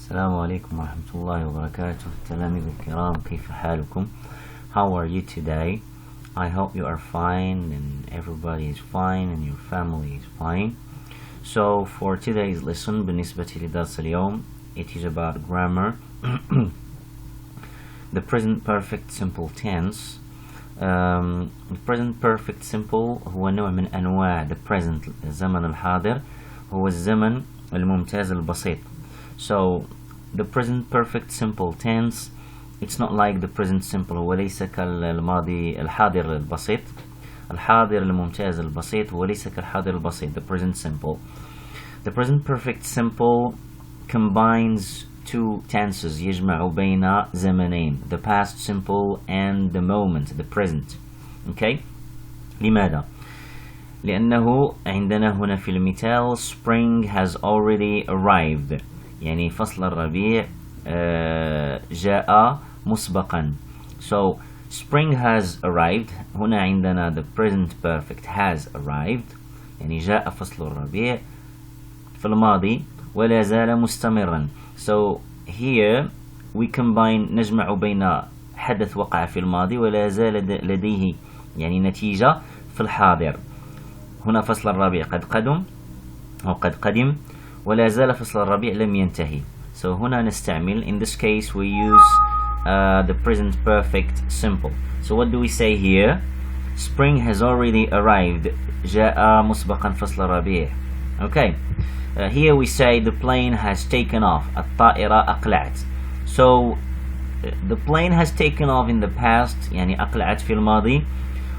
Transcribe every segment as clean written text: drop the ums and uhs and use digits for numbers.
السلام عليكم ورحمة الله وبركاته. تلاميذ الكرام، كيف حالكم? How are you today? I hope you are fine and everybody is fine and your family is fine. So for today's lesson بالنسبة لدرس اليوم, it is about grammar. The present perfect simple tense. The present perfect simple هو نوع من أنواع the present الزمن الحاضر، هو الزمن الممتاز البسيط. So the present perfect simple tense, it's not like the present simple، هو ليس كالماضي الحاضر البسيط. الحاضر الممتاز البسيط هو ليس كالحاضر البسيط. The present simple. The present perfect simple combines two tenses، يجمع بين زمنين، the past simple and the moment, the present. Okay? لماذا؟ لأنه عندنا هنا في المثال spring has already arrived، يعني فصل الربيع جاء مسبقا. So spring has arrived، هنا عندنا the present perfect has arrived، يعني جاء فصل الربيع في الماضي ولا زال مستمرا. So here we combine، نجمع بين حدث وقع في الماضي ولا زال لديه يعني نتيجة في الحاضر. هنا فصل الربيع قد قدم أو قد قدم، ولا زال فصل الربيع لم ينتهي. So هنا نستعمل، in this case we use the present perfect simple. So what do we say here? Spring has already arrived، جاء مسبقا فصل الربيع. Okay. Here we say the plane has taken off، الطائرة أقلعت. So the plane has taken off in the past، يعني أقلعت في الماضي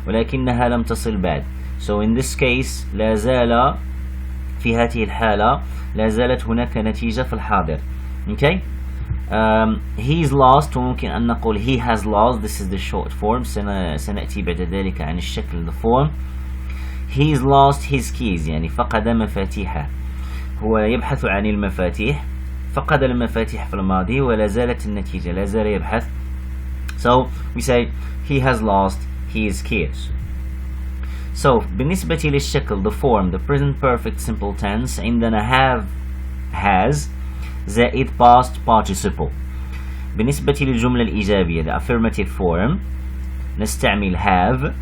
ولكنها لم تصل بعد. So in this case لا زال في هذه الحالة لا زالت هناك نتيجة في الحاضر. Okay? He is lost، وممكن أن نقول he has lost. This is the short form. سنأتي بعد ذلك عن الشكل the form. He is lost his keys، يعني فقد مفاتيحه. هو يبحث عن المفاتيح، فقد المفاتيح في الماضي ولا زالت النتيجة لا زال يبحث. So we say he has lost his keys. So بالنسبة للشكل the form the present perfect simple tense عندنا have has زائد past participle. بالنسبة للجملة الإيجابية the affirmative form نستعمل have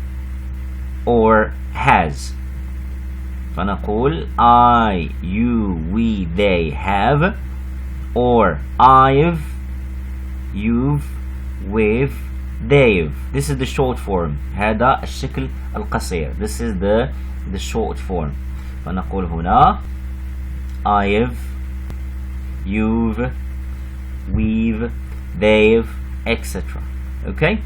or has. فنقول I, you, we, they have، or I've, you've, we've, they've. This is the short form. هذا الشكل القصير. This is the short form. فنقول هنا I've, you've, we've, they've, etc. Okay?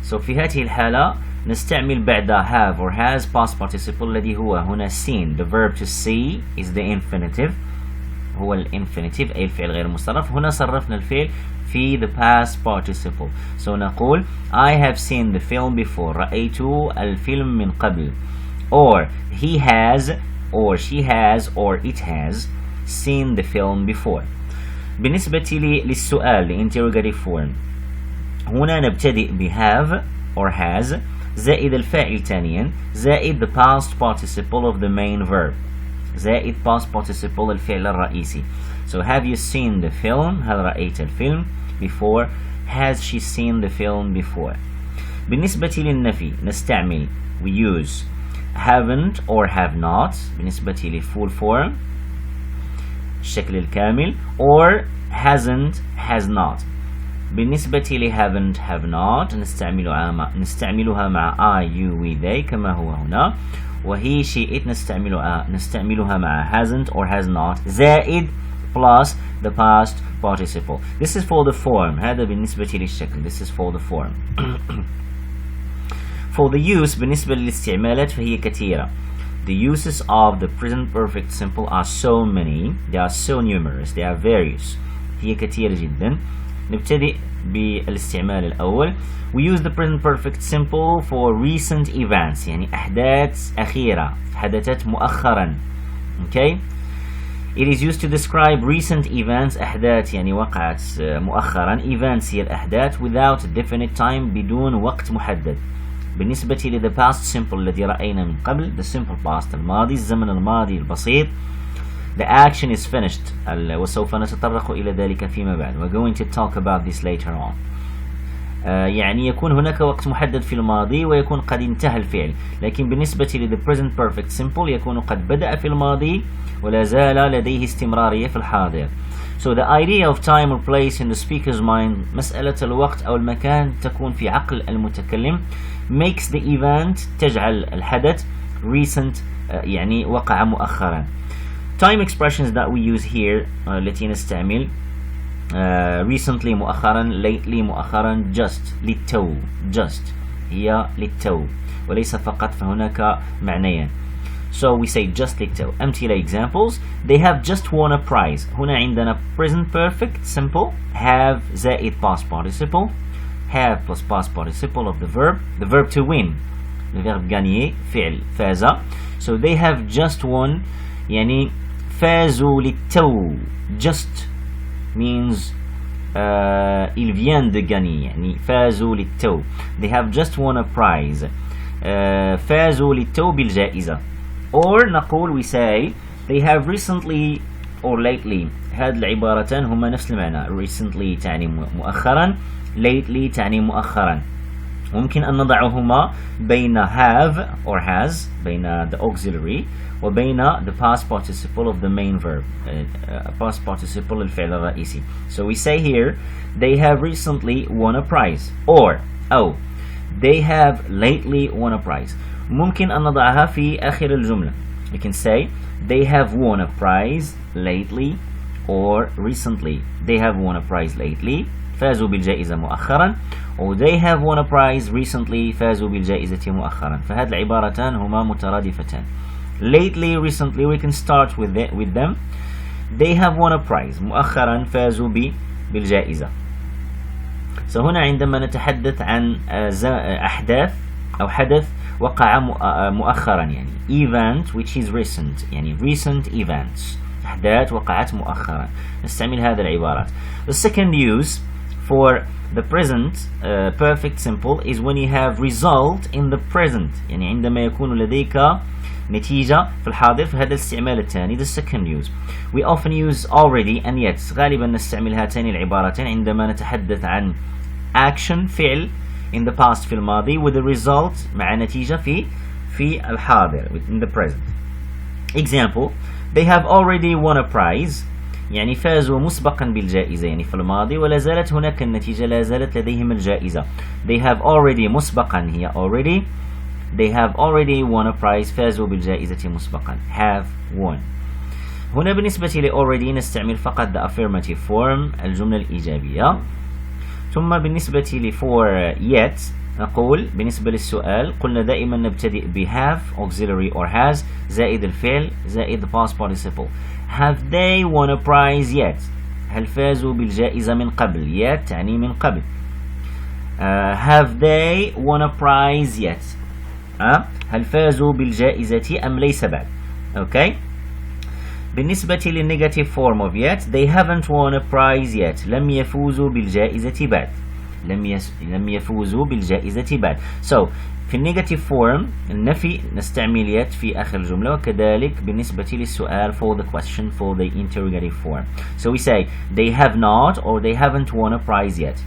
So في هذه الحالة نستعمل بعد have or has past participle الذي هو هنا seen. The verb to see is the infinitive، هو الانفينيتيف أي الفعل غير المصرف. هنا صرفنا الفعل في the past participle. So نقول I have seen the film before، رأيت الفيلم من قبل. Or he has or she has or it has seen the film before. بالنسبة للسؤال interrogative form هنا نبتدئ ب have or has زائد الفاعل ثانيا زائد the past participle of the main verb، زائد past participle الفعل الرئيسي. So have you seen the film؟ هل رأيت الفيلم؟ before. Has she seen the film before؟ بالنسبة للنفي نستعمل we use haven't or have not بالنسبة للfull form الشكل الكامل، or hasn't has not. بالنسبة ل haven't have not نستعملها مع I, you, we, they كما هو هنا، وهي she, it نستعملها مع hasn't or has not زائد plus the past participle. This is for the form. هذا بالنسبة للشكل. This is for the form. For the use بالنسبة للاستعمالات فهي كثيرة. The uses of the present perfect simple are so many. They are so numerous. They are various. هي كثيرة جدا. نبتدئ بالاستعمال الأول. We use the present perfect simple for recent events، يعني أحداث أخيرة، حدثت مؤخرا. Okay? It is used to describe recent events، أحداث يعني وقعت مؤخرا. Events هي الأحداث without a definite time، بدون وقت محدد. بالنسبة ل the past simple الذي رأينا من قبل، the simple past الماضي، الزمن الماضي البسيط، the action is finished. وسوف نتطرق إلى ذلك فيما بعد. We're going to talk about this later on. يعني يكون هناك وقت محدد في الماضي ويكون قد انتهى الفعل، لكن بالنسبة ل the present perfect simple يكون قد بدأ في الماضي ولا زال لديه استمرارية في الحاضر. So the idea of time or place in the speaker's mind، مسألة الوقت أو المكان تكون في عقل المتكلم، makes the event، تجعل الحدث recent، يعني وقع مؤخرا. Time expressions that we use here التي نستعمل recently مؤخرا، lately مؤخرا، just للتو، just هي للتو وليس فقط، فهناك معنيان. So we say just للتو. أمثلة examples: they have just won a prize. هنا عندنا present perfect simple have زائد past participle، have plus past participle of the verb to win، le verbe gagner فعل فاز. So they have just won يعني فازوا للتو. just means ils viennent de gagner يعني فازوا للتو. They have just won a prize، فازوا للتو بالجائزة. Or نقول we say they have recently or lately. هذه العبارتان هما نفس المعنى. recently تعني مؤخرا، lately تعني مؤخرا. ممكن أن نضعهما بين have or has، بين the auxiliary وبين the past participle of the main verb، past participle الفعل الرئيسي. So we say here they have recently won a prize، or they have lately won a prize. ممكن أن نضعها في آخر الجملة. We can say they have won a prize lately or recently. They have won a prize lately، فازوا بالجائزة مؤخرا، or they have won a prize recently، فازوا بالجائزة مؤخرا. فهذه العبارتان هما مترادفتان. Lately, recently we can start with them. They have won a prize، مؤخرا فازوا بالجائزة. So هنا عندما نتحدث عن أحداث أو حدث وقع مؤخرا يعني event which is recent، يعني recent events، أحداث وقعت مؤخرا، نستعمل هذه العبارات. The second use for the present perfect simple is when you have result in the present، يعني عندما يكون لديك نتيجة في الحاضر، فهذا الاستعمال الثاني. The second use we often use already and yet، غالبا نستعمل هاتين العبارتين عندما نتحدث عن action فعل in the past في الماضي with the result مع نتيجة في الحاضر in the present. Example: they have already won a prize، يعني فازوا مسبقا بالجائزة يعني في الماضي ولا زالت هناك النتيجة، لا زالت لديهم الجائزة. They have already مسبقا هي already، they have already won a prize، فازوا بالجائزة مسبقا have won. هنا بالنسبة ل already نستعمل فقط the affirmative form الجملة الإيجابية. ثم بالنسبة ل for yet نقول بالنسبة للسؤال قلنا دائما نبتدئ ب have auxiliary or has زائد الفعل زائد the past participle. Have they won a prize yet؟ هل فازوا بالجائزة من قبل؟ yet تعني من قبل. Have they won a prize yet؟ هل فازوا بالجائزة أم ليس بعد؟ okay. بالنسبة للنيجاتيف form of yet they haven't won a prize yet، لم يفوزوا بالجائزة بعد، لم يفوزوا بالجائزة بعد. So في النيجاتيف form النفي نستعمل yet في آخر الجملة، وكذلك بالنسبة للسؤال for the question for the interrogative form. So we say they have not or they haven't won a prize yet.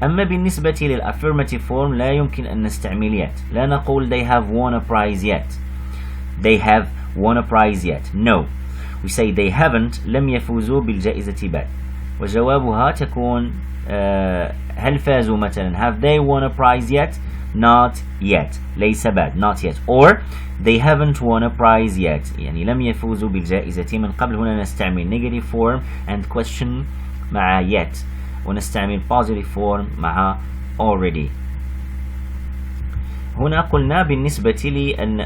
أما بالنسبة للaffirmative form لا يمكن أن نستعمل yet، لا نقول they have won a prize yet، they have won a prize yet. No, we say they haven't، لم يفوزوا بالجائزة بعد. وجوابها تكون هل فازوا مثلا have they won a prize yet؟ not yet، ليس بعد not yet. or they haven't won a prize yet، يعني لم يفوزوا بالجائزة من قبل. هنا نستعمل negative form and question مع yet، ونستعمل positive form مع already. هنا قلنا بالنسبة لي أن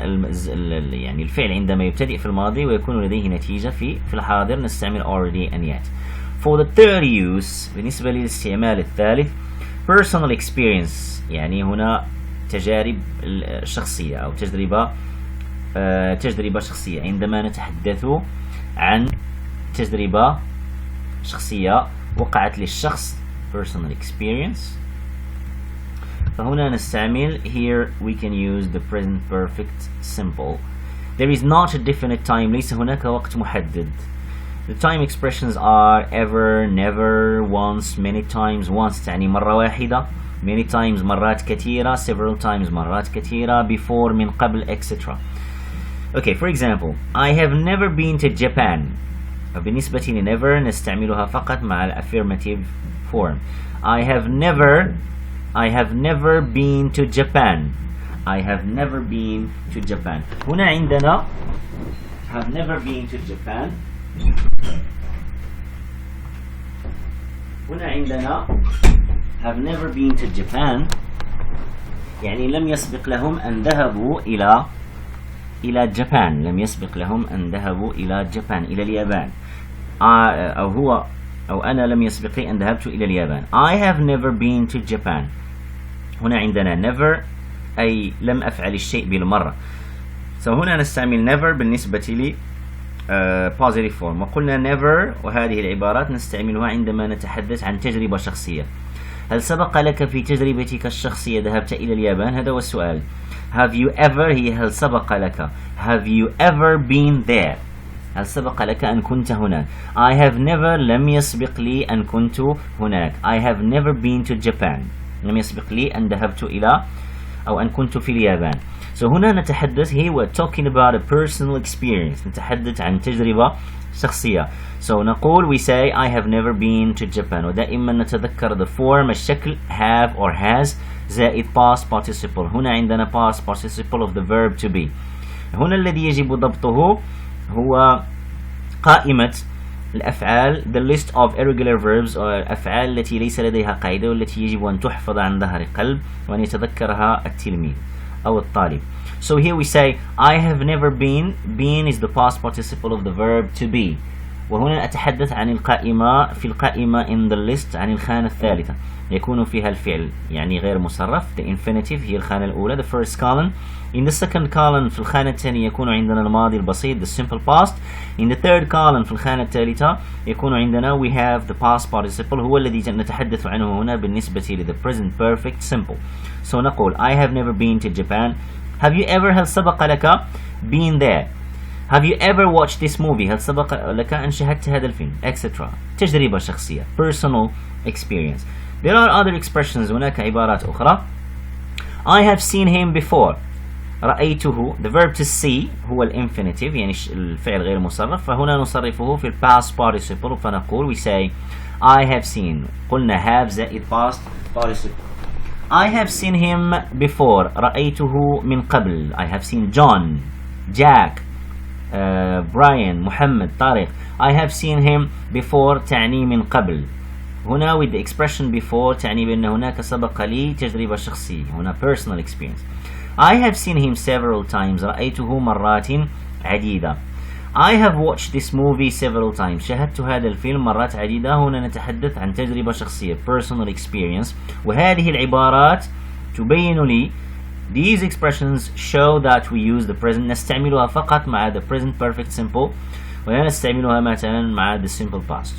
يعني الفعل عندما يبتدئ في الماضي ويكون لديه نتيجة في الحاضر نستعمل already and yet. For the third use بالنسبة للاستعمال الثالث personal experience، يعني هنا تجارب شخصية أو تجربة شخصية. عندما نتحدث عن تجربة شخصية وقعت للشخص personal experience، فهنا نستعمل here we can use the present perfect simple. There is not a definite time، ليس هناك وقت محدد. The time expressions are ever, never, once, many times. Once تعني مرة واحدة. Many times مرات كثيرة. Several times مرات كثيرة. Before من قبل etc. Okay, for example, I have never been to Japan. بالنسبة ل never نستعملها فقط مع affirmative form. I have never been to Japan. I have never been to Japan. هنا عندنا have never been to Japan. هنا عندنا have never been to Japan يعني لم يسبق لهم أن ذهبوا إلى جابان. لم يسبق لهم أن ذهبوا إلى جابان، إلى اليابان. أو أنا لم يسبق لي أن ذهبت إلى اليابان. I have never been to Japan. هنا عندنا never أي لم أفعل الشيء بالمرة. هنا نستعمل never بالنسبة لي positive form. وقلنا never وهذه العبارات نستعملها عندما نتحدث عن تجربة شخصية. هل سبق لك في تجربتك الشخصية ذهبت إلى اليابان؟ هذا هو السؤال. Have you ever هي هل سبق لك. Have you ever been there؟ هل سبق لك أن كنت هناك. I have never لم يسبق لي أن كنت هناك. I have never been to Japan. لم يسبق لي أن ذهبت إلى أو أن كنت في اليابان. هنا نتحدث here we're talking about a personal experience. نتحدث عن تجربة شخصية. نقول we say I have never been to Japan. ودائما نتذكر the form الشكل have or has زائد past participle. هنا عندنا past participle of the verb to be. هنا الذي يجب ضبطه هو قائمة الأفعال the list of irregular verbs أو الأفعال التي ليس لديها قاعدة والتي يجب أن تحفظ عن ظهر قلب وأن يتذكرها التلميذ أو الطالب. So here we say I have never been. Been is the past participle of the verb to be. وهنا أتحدث عن القائمة في القائمة in the list عن الخانة الثالثة يكون فيها الفعل يعني غير مصرف. The infinitive هي الخانة الأولى the first column. In the second column في الخانة الثانية يكون عندنا الماضي البسيط the simple past. In the third column في الخانة الثالثة يكون عندنا we have the past participle هو الذي نتحدث عنه هنا بالنسبة ل the present perfect simple. So نقول I have never been to Japan. Have you ever هل سبق لك been there. Have you ever watched this movie هل سبق لك أن شاهدت هذا الفيلم etc. تجربة شخصية personal experience. There are other expressions. هناك عبارات أخرى. I have seen him before. رأيته the verb to see هو الانفينيتيف يعني الفعل غير مصرف فهنا نصرفه في past participle فنقول we say I have seen. قلنا have زائد past participle. I have seen him before. رأيته من قبل. I have seen John, Jack, Brian, محمد, طارق. I have seen him before تعني من قبل. هنا with the expression before تعني بأن هناك سبق لي تجربة شخصية. هنا personal experience. I have seen him several times. رأيته مرات عديدة. I have watched this movie several times. شاهدت هذا الفيلم مرات عديدة. هنا نتحدث عن تجربة شخصية personal experience. وهذه العبارات تبين لي these expressions show that we use the present. نستعملها فقط مع the present perfect simple ولا نستعملها مثلا مع the simple past.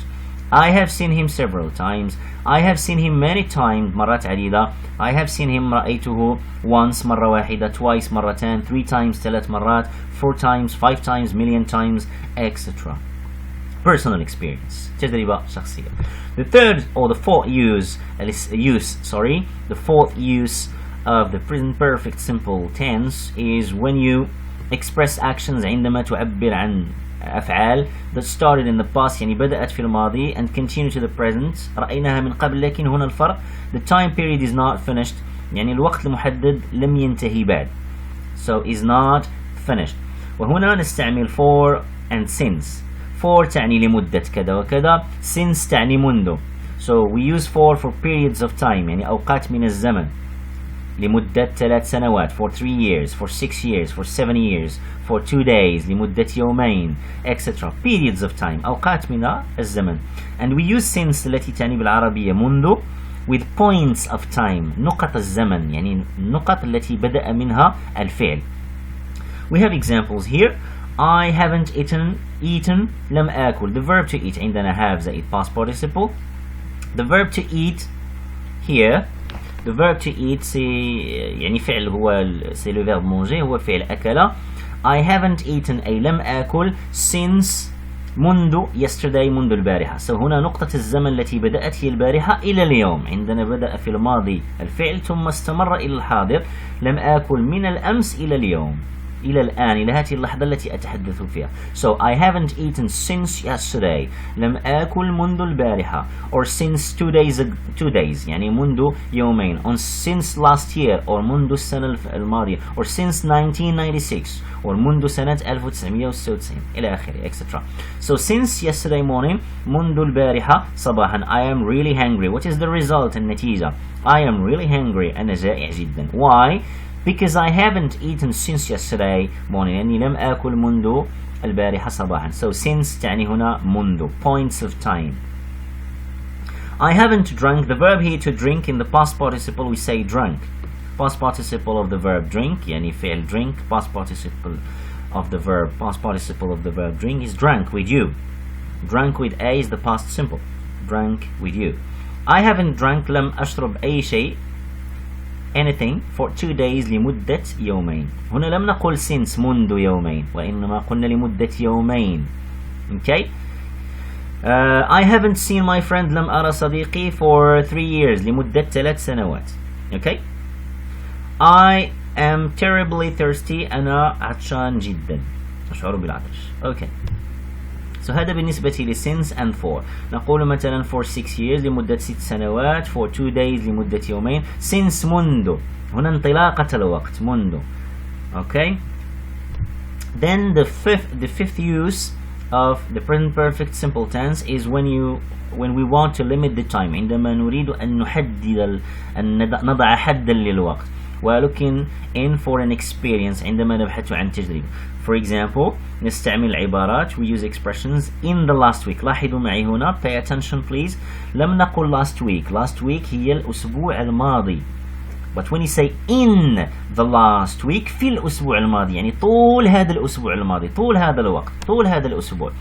I have seen him several times. I have seen him many times مرات عديدة. I have seen him رأيته once مرة واحدة twice مرتين 3 times 3 مرات 4 times 5 times million times etc. Personal experience تجربة شخصية. The third or the fourth the fourth use of the present perfect simple tense is when you express actions عندما تعبر عن أفعال that started in the past يعني بدأت في الماضي and continue to the present رأيناها من قبل لكن هنا الفرق the time period is not finished يعني الوقت المحدد لم ينتهي بعد so is not finished. وهنا نستعمل for and since. for تعني لمدة كذا وكذا since تعني منذ so we use for periods of time يعني أوقات من الزمن لمدة 3 سنوات for 3 years for 6 years for 7 years for 2 days لمدة يومين etc. periods of time أوقات من الزمن. and we use since التي تعني بالعربية منذ with points of time نقط الزمن يعني النقط التي بدأ منها الفعل. we have examples here. I haven't eaten لم آكل. the verb to eat عندنا have زائد past participle. the verb to eat here the verb to eat يعني فعل هو c'est le verbe manger هو فعل أكل. I haven't eaten أي لم آكل since منذ yesterday منذ البارحة. So هنا نقطة الزمن التي بدأت هي البارحة إلى اليوم. عندنا بدأ في الماضي الفعل ثم استمر إلى الحاضر. لم آكل من الأمس إلى اليوم، إلى الآن، إلى هذه اللحظة التي أتحدث فيها. So I haven't eaten since yesterday. لم آكل منذ البارحة. Or since 2 days يعني منذ يومين. On since last year or منذ السنة الماضية. Or since 1996 or منذ سنة 1996 إلى آخره etc. So since yesterday morning منذ البارحة صباحا. I am really hungry. What is the result النتيجة؟ I am really hungry. أنا جائع جدا. Why? Because I haven't eaten since yesterday morning. يعني لم آكل منذ البارحة صباحا. So since تعني هنا منذ. Points of time. I haven't drunk. The verb here to drink in the past participle we say drunk. Past participle of the verb drink يعني فعل drink. Past participle of the verb drink is drank with you. Drank with A is the past simple. Drank with you. I haven't drunk. لم أشرب أي شيء anything for 2 days لمدة يومين. هنا لم نقل since منذ يومين وإنما قلنا لمدة يومين. Okay. I haven't seen my friend. لم أرى صديقي for 3 years لمدة 3 سنوات. Okay. I am terribly thirsty. أنا عطشان جدا. أشعر بالعطش. Okay. So هذا بالنسبة ل since and for. نقول مثلا for 6 years لمدة 6 سنوات. For 2 days لمدة يومين. Since منذ. هنا انطلاقة الوقت منذ. Okay. Then the fifth use of the present perfect simple tense is when we want to limit the time. عندما نريد أن نضع حدا للوقت. ولكن in for an experience عندما نبحث عن تجربة. For example نستعمل عبارات we use expressions in the last week. لاحظوا معي هنا pay attention please. لم نقل last week هي الأسبوع الماضي. But when you say in the last week في الأسبوع الماضي يعني طول هذا الأسبوع الماضي، طول هذا الوقت، طول هذا الأسبوع.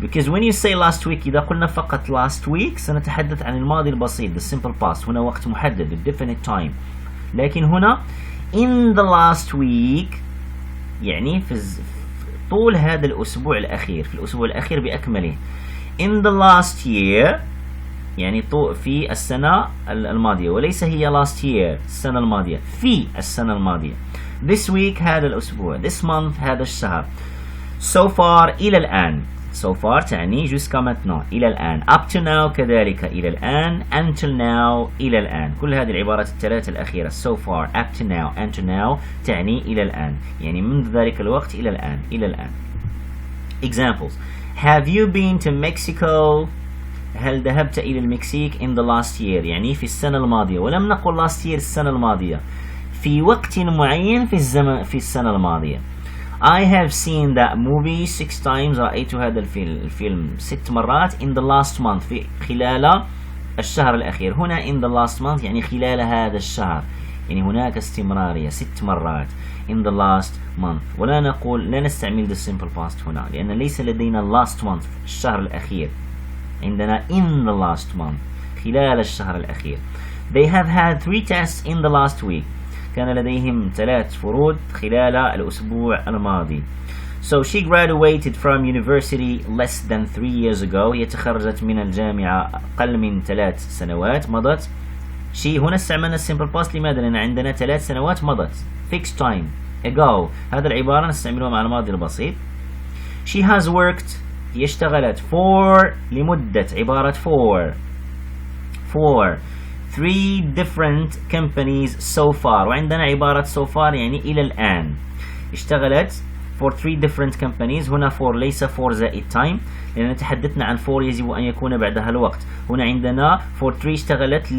Because when you say last week إذا قلنا فقط last week سنتحدث عن الماضي البسيط the simple past. هنا وقت محدد the definite time. لكن هنا in the last week يعني في طول هذا الأسبوع الأخير، في الأسبوع الأخير بأكمله. in the last year يعني في السنة الماضية وليس هي last year السنة الماضية، في السنة الماضية. this week هذا الأسبوع. this month هذا الشهر. so far إلى الآن. so far تعني jusqu'à maintenant إلى الآن. up to now كذلك إلى الآن. until now إلى الآن. كل هذه العبارات الثلاث الأخيرة so far up to now until now تعني إلى الآن يعني منذ ذلك الوقت إلى الآن. إلى الآن. examples. have you been to Mexico? هل ذهبت إلى المكسيك in the last year يعني في السنة الماضية. ولم نقل last year السنة الماضية، في وقت معين في السنة الماضية. I have seen that movie 6 times. رأيت هذا الفيلم 6 مرات in the last month في خلال الشهر الأخير. هنا in the last month يعني خلال هذا الشهر يعني هناك استمرارية 6 مرات in the last month. ولا نقول لا نستعمل the simple past هنا لأن ليس لدينا last month الشهر الأخير. عندنا in the last month خلال الشهر الأخير. They have had 3 tests in the last week. كان لديهم 3 فروض خلال الأسبوع الماضي. So she graduated from university less than 3 years ago. هي تخرجت من الجامعة أقل من 3 سنوات مضت. she هنا استعملنا simple past. لماذا؟ لأن عندنا 3 سنوات مضت. fixed time ago. هذا العبارة نستعملها مع الماضي البسيط. she has worked هي اشتغلت for لمدة عبارة for 3 different companies so far. وعندنا عبارة so far يعني إلى الآن. اشتغلت for 3 different companies. هنا for ليس for زائد time لأن تحدثنا عن for يجب أن يكون بعدها الوقت. هنا عندنا for 3 اشتغلت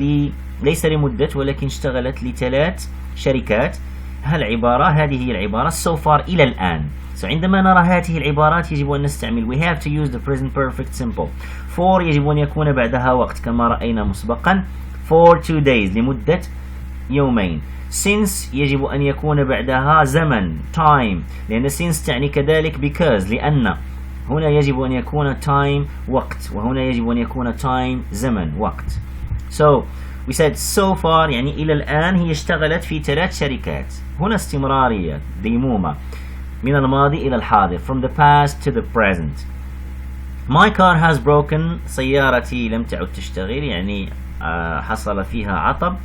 ليس لمدة ولكن اشتغلت ل3 شركات. هذه هي العبارة so far إلى الآن. So عندما نرى هذه العبارات يجب أن نستعمل we have to use the present perfect simple. for يجب أن يكون بعدها وقت كما رأينا مسبقا for 2 days لمدة يومين. since يجب أن يكون بعدها زمن time لأن since تعني كذلك because لأن هنا يجب أن يكون time وقت وهنا يجب أن يكون time زمن وقت. So we said so far يعني إلى الآن هي اشتغلت في 3 شركات. هنا استمرارية ديمومة من الماضي إلى الحاضر from the past to the present. My car has broken. سيارتي لم تعد تشتغل، يعني حصل فيها عطب.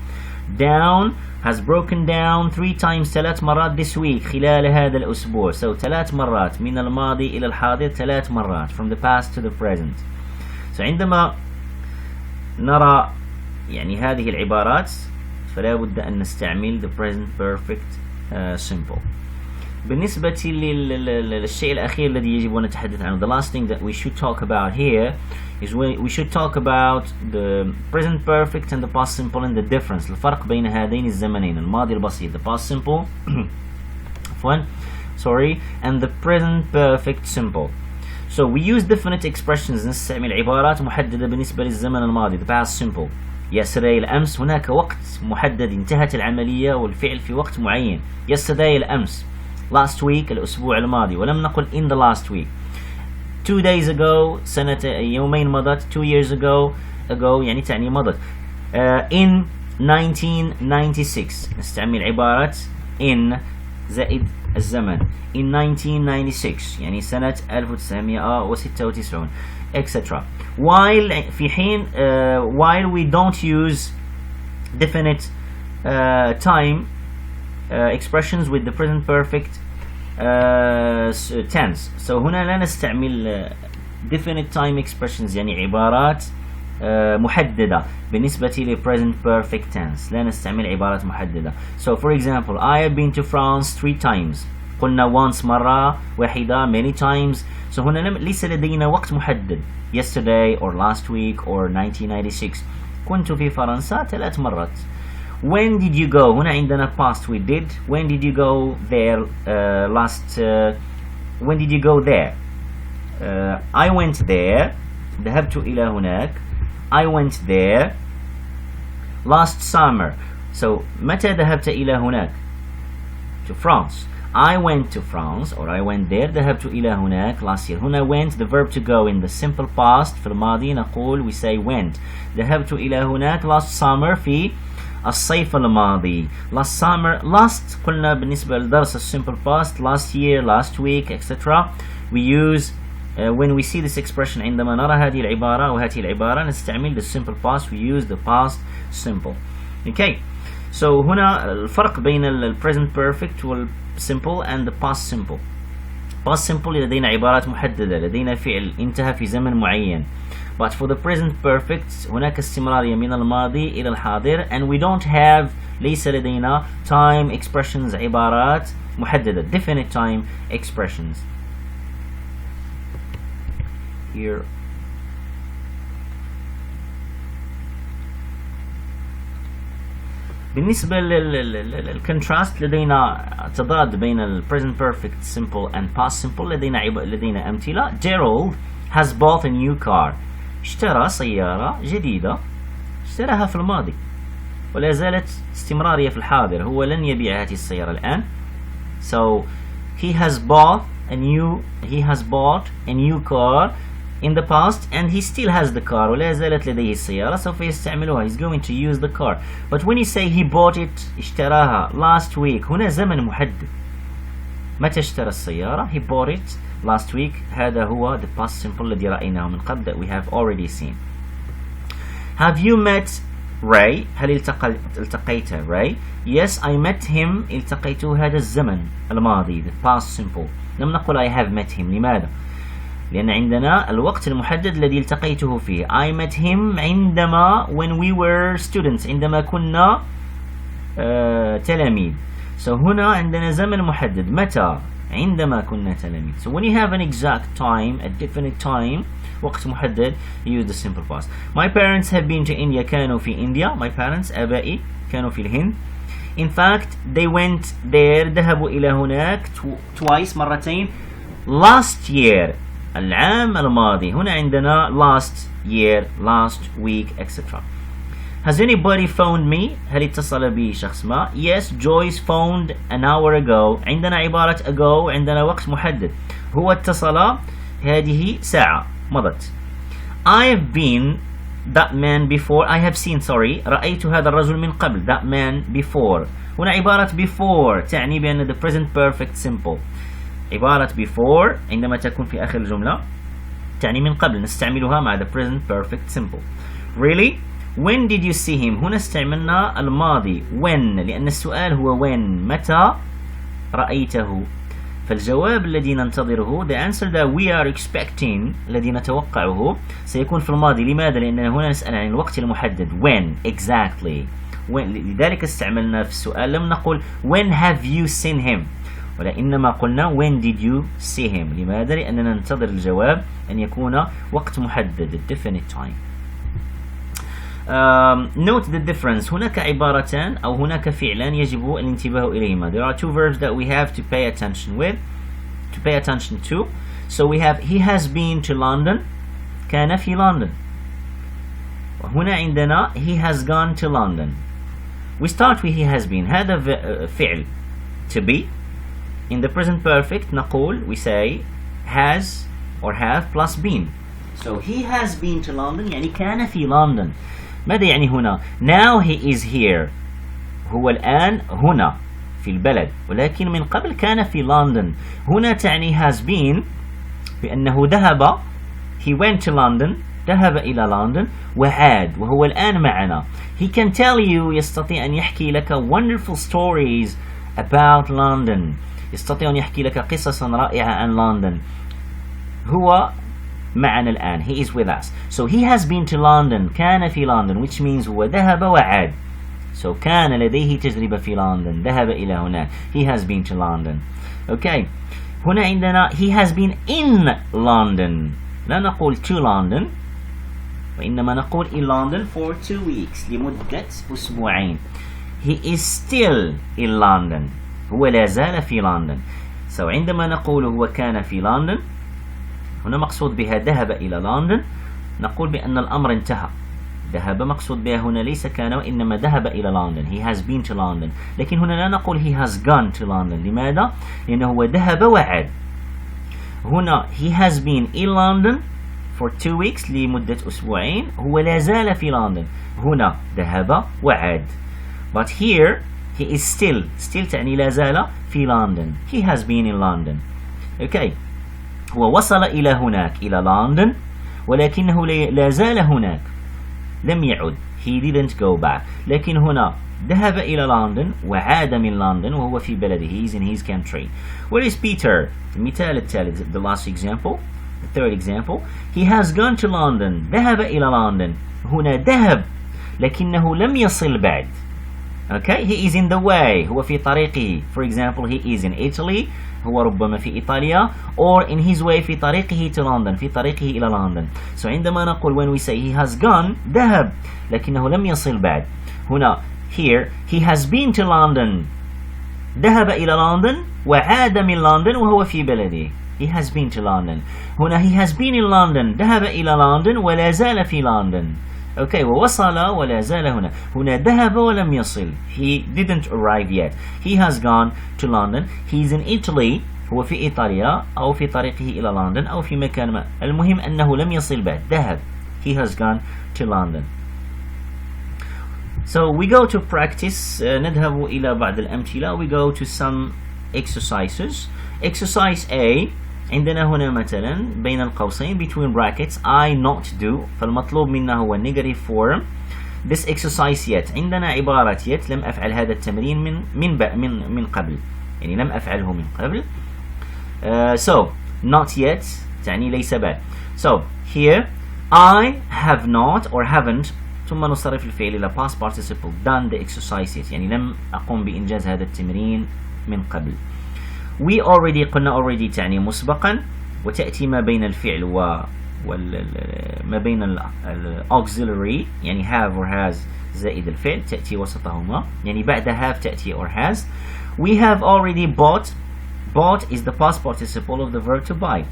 Down has broken down 3 times، 3 مرات this week، خلال هذا الأسبوع. So 3 مرات من الماضي إلى الحاضر، 3 مرات from the past to the present. So عندما نرى يعني هذه العبارات فلا بد أن نستعمل the present perfect simple. بالنسبة للشيء الأخير الذي يجب أن نتحدث عنه, the last thing that we should talk about here is we should talk about the present perfect and the past simple and the difference, الفرق بين هذين الزمنين, الماضي البسيط, the past simple and the present perfect simple. So we use definite expressions, نستعمل عبارات محددة بالنسبة للزمن الماضي, the past simple. yesterday الأمس, هناك وقت محدد انتهت العملية والفعل في وقت معين. yesterday الأمس. last week الأسبوع الماضي, ولم نقل in the last week. 2 days ago سنة يومين مضت, 2 years ago يعني تعني مضت. in 1996 نستعمل عبارة in زائد الزمن, in 1996 يعني سنة 1996 etc. while في حين while we don't use definite time expressions with the present perfect tense. So هنا لا نستعمل definite time expressions يعني عبارات محددة بالنسبة ل present perfect tense, لا نستعمل عبارات محددة. So for example, I have been to France 3 times. قلنا once مرة واحدة, many times. So هنا ليس لدينا وقت محدد, yesterday or last week or 1996. كنت في فرنسا 3 مرات. When did you go? هنا عندنا past we did. When did you go there when did you go there? I went there. ذهبت إلى هناك. I went there last summer. So متى ذهبت إلى هناك? To France. I went to France or I went there. ذهبت إلى هناك last year. هنا went, the verb to go in the simple past في الماضي نقول we say went. ذهبت إلى هناك last summer في الصيف الماضي. last summer, last قلنا بالنسبة لدرس simple past, last year, last week, etc. We use when we see this expression, عندما نرى هذه العبارة أو هذه العبارة نستعمل the simple past, we use the past simple. Okay, so هنا الفرق بين ال present perfect وال simple and the past simple. past simple لدينا عبارات محددة, لدينا فعل انتهى في زمن معين. But for the present perfect هناك استمرارية من الماضي إلى الحاضر, and we don't have, ليس لدينا time expressions, عبارات محددة, definite time expressions. Here بالنسبة للكونتراست لدينا تضاد بين ال present perfect simple and past simple. لدينا أمثلة. Gerald has bought a new car. اشترى سيارة جديدة, اشتراها في الماضي ولا زالت استمرارية في الحاضر, هو لن يبيع هذه السيارة الآن. So he has bought a new car in the past and he still has the car, ولا زالت لديه السيارة, سوف يستعملها, he's going to use the car. But when you say he bought it, اشتراها last week, هنا زمن محدد. متى اشترى السيارة? He bought it last week. هذا هو the past simple الذي رأيناه من قبل, that we have already seen. Have you met Ray? هل التقيت Ray? Yes, I met him. التقيته, هذا الزمن الماضي, the past simple. لم نقل I have met him. لماذا؟ لأن عندنا الوقت المحدد الذي التقيته فيه. I met him عندما when we were students, عندما كنا تلاميذ. So هنا عندنا زمن محدد, متى؟ عندما كنا تلاميذ. So when you have an exact time, a definite time, وقت محدد, you use the simple past. My parents have been to India. كانوا في إنديا. My parents, آبائي, كانوا في الهند. In fact, they went there. ذهبوا إلى هناك twice, مرتين. Last year, العام الماضي. هنا عندنا last year, last week, etc. Has anybody phoned me? هل اتصل بي شخص ما? Yes, Joyce phoned an hour ago. عندنا عبارة ago, عندنا وقت محدد. هو اتصل, هذه ساعة مضت. I have been that man before. I have seen, sorry, رأيت هذا الرجل من قبل, that man before. هنا عبارة before تعني بأن the present perfect simple. عبارة before عندما تكون في آخر الجملة تعني من قبل، نستعملها مع the present perfect simple. Really? When did you see him؟ هنا استعملنا الماضي when، لأن السؤال هو when، متى رأيته؟ فالجواب الذي ننتظره the answer that we are expecting، الذي نتوقعه سيكون في الماضي. لماذا؟ لأننا هنا نسأل عن الوقت المحدد when exactly. when. لذلك استعملنا في السؤال لم نقل when have you seen him، وإنما قلنا when did you see him. لماذا؟ لأننا ننتظر الجواب أن يكون وقت محدد definite time. Note the difference. هناك عبارتان أو هناك فعلان يجب الانتباه إليهما. There are two verbs that we have to pay attention to. So we have he has been to London، كان في لندن. وهنا عندنا he has gone to London. We start with he has been. هذا فعل to be. In the present perfect نقول we say has or have plus been. So he has been to London يعني كان في لندن. ماذا يعني هنا؟ Now he is here. هو الآن هنا في البلد، ولكن من قبل كان في لندن. هنا تعني has been بأنه ذهب he went to London، ذهب إلى لندن وعاد وهو الآن معنا. He can tell you، يستطيع أن يحكي لك wonderful stories about London، يستطيع أن يحكي لك قصصا رائعة عن لندن. هو معنا الآن he is with us. So he has been to London، كان في لندن which means هو ذهب وعاد. So كان لديه تجربة في لندن، ذهب إلى هناك. He has been to London. Okay. هنا عندنا he has been in London، لا نقول to London وإنما نقول in London for 2 weeks، لمدة أسبوعين. He is still in London، هو لا زال في لندن. So عندما نقول هو كان في لندن، هنا مقصود بها ذهب إلى لندن، نقول بأن الأمر انتهى. ذهب مقصود بها هنا ليس كان وإنما ذهب إلى لندن. He has been to London. لكن هنا لا نقول he has gone to London. لماذا؟ لأنه هو ذهب وعاد. هنا he has been in London for 2 weeks لمدة أسبوعين، هو لا زال في لندن. هنا ذهب وعاد. But here he is still تعني لا زال في لندن. He has been in London. Okay. هو وصل إلى هناك إلى لندن، ولكنه لا زال هناك، لم يعد. He didn't go back. لكن هنا ذهب إلى لندن وعاد من لندن وهو في بلده. He is in his country. Where is Peter؟ المثال الثالث the last example, the third example. He has gone to London. ذهب إلى لندن. هنا ذهب لكنه لم يصل بعد. Okay, he is in the way. هو في طريقه. For example, he is in Italy. هو ربما في إيطاليا. Or in his way في طريقه to London. في طريقه إلى لندن. So عندما نقول when we say he has gone ذهب لكنه لم يصل بعد. هنا here he has been to London. ذهب إلى لندن وعاد من لندن وهو في بلده. He has been to London. هنا he has been in London. ذهب إلى لندن ولا زال في لندن. Okay, ووصل ولا زال هنا. هنا ذهب ولم يصل. He didn't arrive yet. He has gone to London. He's in Italy. هو في إيطاليا أو في طريقه إلى لندن أو في مكان ما. المهم أنه لم يصل بعد. ذهب. He has gone to London. So we go to practice. نذهب إلى بعض الأمثلة. We go to some exercises. Exercise A. عندنا هنا مثلا بين القوسين between brackets I not do، فالمطلوب منا هو negative form. This exercise yet، عندنا عبارة yet لم أفعل هذا التمرين من قبل، يعني لم أفعله من قبل. So not yet تعني ليس بعد. So here I have not or haven't، ثم نصرف الفعل إلى past participle done the exercise yet، يعني لم أقوم بإنجاز هذا التمرين من قبل. We already قلنا already تعني مسبقا، وتأتي ما بين الفعل ما بين auxiliary يعني have or has زائد الفعل تأتي وسطهما، يعني بعد have تأتي or has. We have already bought. Bought is the past participle of the verb to buy.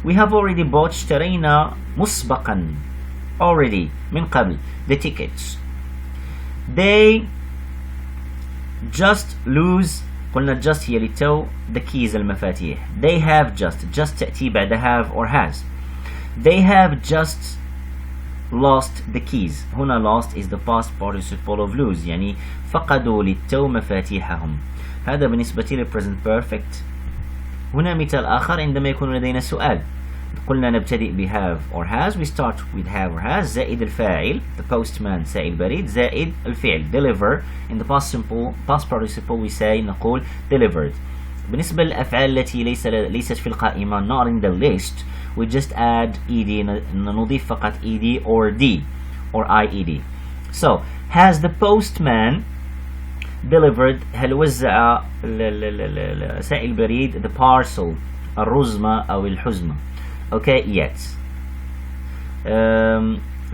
We have already bought اشترينا مسبقا already من قبل the tickets. They just lose، قلنا just هي للتو the keys المفاتيح. They have just تأتي بعد have or has. They have just lost the keys. هنا lost is the past participle of lose، يعني فقدوا للتو مفاتيحهم. هذا بالنسبة لل present perfect. هنا مثال آخر عندما يكون لدينا سؤال. قلنا نبتدئ ب have or has. We start with have or has زائد الفاعل the postman سائل البريد زائد الفعل deliver. In the past participle we say نقول delivered. بالنسبة للأفعال التي ليست في القائمة not in the list we just add ed نضيف فقط ed or d or ied. So has the postman delivered هل وزع سائل البريد the parcel الرزمة أو الحزمة. Okay yet.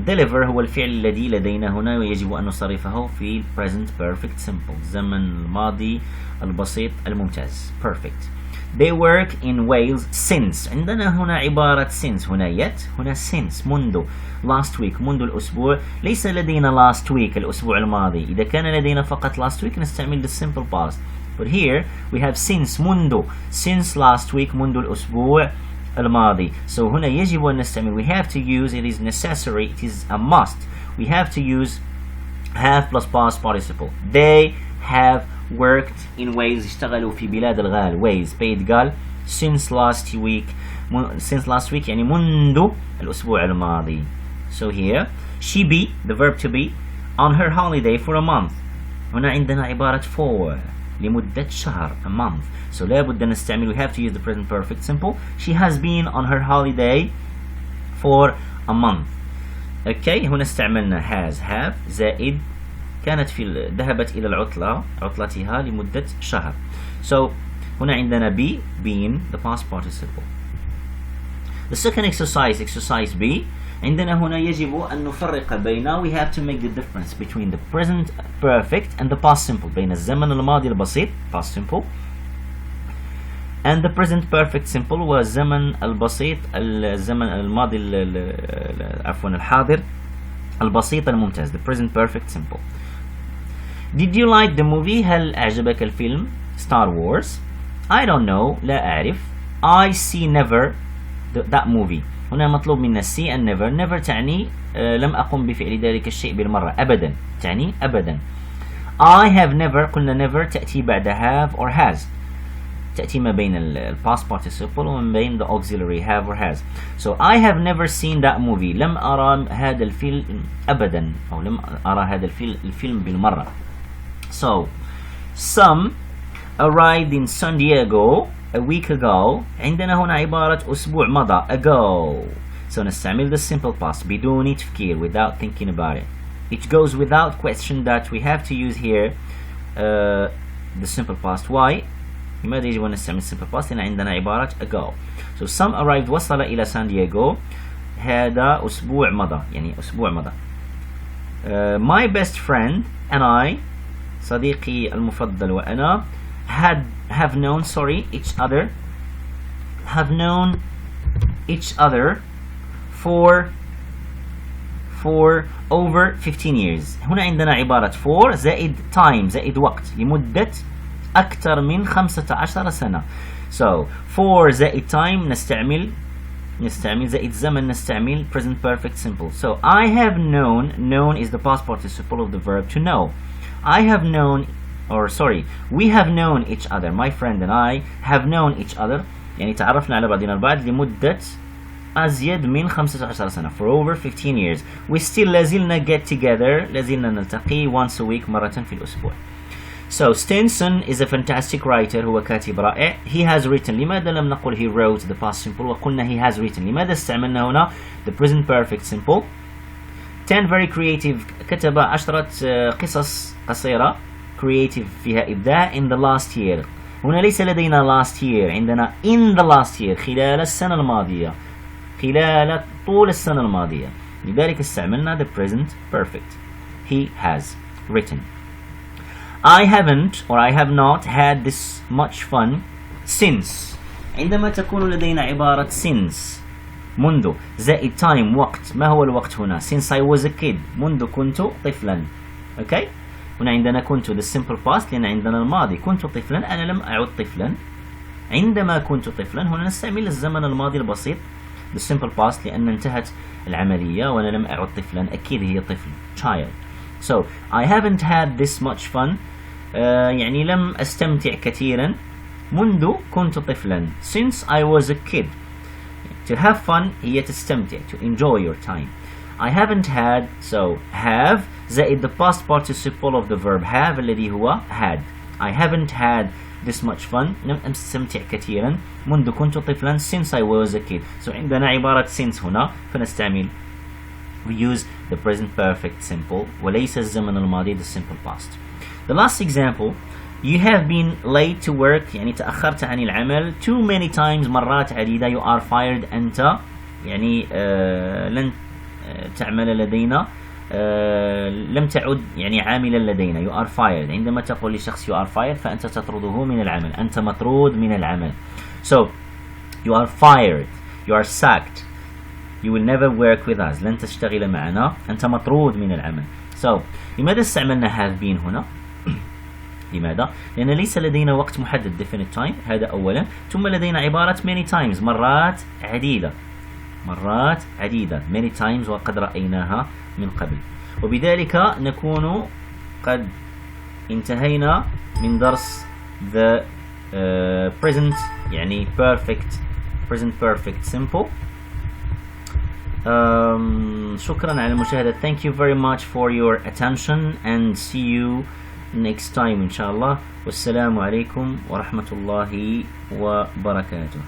deliver هو الفعل الذي لدينا هنا ويجب أن نصرفه في present perfect simple زمن الماضي البسيط الممتاز perfect. They work in Wales since. عندنا هنا عبارة since هنا yet هنا since منذ last week منذ الأسبوع. ليس لدينا last week الأسبوع الماضي. إذا كان لدينا فقط last week نستعمل the simple past. But here we have since منذ since last week منذ الأسبوع الماضي. So هنا يجب أن نستعمل we have to use it is necessary it is a must we have to use have plus past participle. They have worked in Wales اشتغلوا في بلاد الغال Wales بيت قال since last week يعني منذ الأسبوع الماضي. So here she be the verb to be on her holiday for a month. هنا عندنا عبارة for لمدة شهر a month. So لابد أن نستعمل we have to use the present perfect simple. She has been on her holiday for a month. Okay هنا استعملنا has have زائد كانت ذهبت إلى عطلتها لمدة شهر. So هنا عندنا be been the past participle. The second exercise B عندنا هنا يجب أن نفرق بين we have to make the difference between the present perfect and the past simple بين الزمن الماضي البسيط past simple and the present perfect simple والزمن البسيط الزمن الماضي عفوا الحاضر البسيط الممتاز the present perfect simple. Did you like the movie؟ هل أعجبك الفيلم Star Wars؟ I don't know لا أعرف. I see never that movie. هنا مطلوب منا see and never تعني لم أقم بفعل ذلك الشيء بالمرة أبدا تعني أبدا. I have never قلنا never تأتي بعد have or has تأتي ما بين past participle وما بين the auxiliary have or has. So I have never seen that movie لم أرى هذا الفيلم أبدا أو لم أرى هذا الفيلم بالمرة. So some arrived in San Diego a week ago. عندنا هنا عبارة أسبوع مضى ago. So نستعمل the simple past بدون تفكير without thinking about it. It goes without question that we have to use here the simple past. Why؟ لماذا يجب أن نستعمل simple past؟ لأن عندنا عبارة ago. So some arrived وصل إلى سان دييغو هذا أسبوع مضى يعني أسبوع مضى. My best friend and I صديقي المفضل وأنا have known each other for over 15 years. هنا عندنا عبارة for زائد time زائد وقت لمدة أكثر من 15 سنة. So for زائد time نستعمل زائد زمن نستعمل present perfect simple. So I have known is the past participle of the verb to know. We have known each other. My friend and I have known each other يعني تعرفنا على بعضنا البعض لمدة أزيد من 15 سنة for over 15 years. We still لازلنا get together لازلنا نلتقي once a week مرة في الأسبوع. So Stenson is a fantastic writer. هو كاتب رائع. He has written. لماذا لم نقل he wrote the past simple وقلنا he has written؟ لماذا استعملنا هنا the present perfect simple؟ 10 very creative كتب 10 قصص قصيرة creative فيها إبداع in the last year. هنا ليس لدينا last year عندنا in the last year خلال السنة الماضية خلال طول السنة الماضية لذلك استعملنا the present perfect. He has written. I haven't or I have not had this much fun since. عندما تكون لدينا عبارة since منذ زائد time وقت. ما هو الوقت هنا؟ since I was a kid منذ كنت طفلا. Okay? هنا عندنا كنت the simple past لأن عندنا الماضي كنت طفلا أنا لم أعد طفلا. عندما كنت طفلا هنا نستعمل الزمن الماضي البسيط the simple past لأن انتهت العملية وأنا لم أعد طفلا أكيد هي طفل child. So I haven't had this much fun يعني لم أستمتع كثيرا منذ كنت طفلا since I was a kid to have fun هي تستمتع, to enjoy your time. I haven't had, so have زائد the past participle of the verb have الذي هو had. I haven't had this much fun, لم أستمتع كثيرا منذ كنت طفلا, since I was a kid. So عندنا عبارة since هنا فنستعمل, we use the present perfect simple وليس الزمن الماضي, the simple past. The last example, you have been late to work, يعني تأخرت عن العمل too many times, مرات عديدة. You are fired, أنت يعني لن تعمل لدينا, لم تعد يعني عاملا لدينا. You are fired, عندما تقول لشخص you are fired فأنت تطرده من العمل, أنت مطرود من العمل. So you are fired, you are sacked, you will never work with us, لن تشتغل معنا, أنت مطرود من العمل. So لماذا استعملنا have been هنا؟ لماذا؟ لأن ليس لدينا وقت محدد definite time, هذا أولا. ثم لدينا عبارة many times, مرات عديدة, مرات عديدة, many times, وقد رأيناها من قبل. وبذلك نكون قد انتهينا من درس the present يعني present perfect simple. شكرا على المشاهدة. Thank you very much for your attention and see you next time إن شاء الله. والسلام عليكم ورحمة الله وبركاته.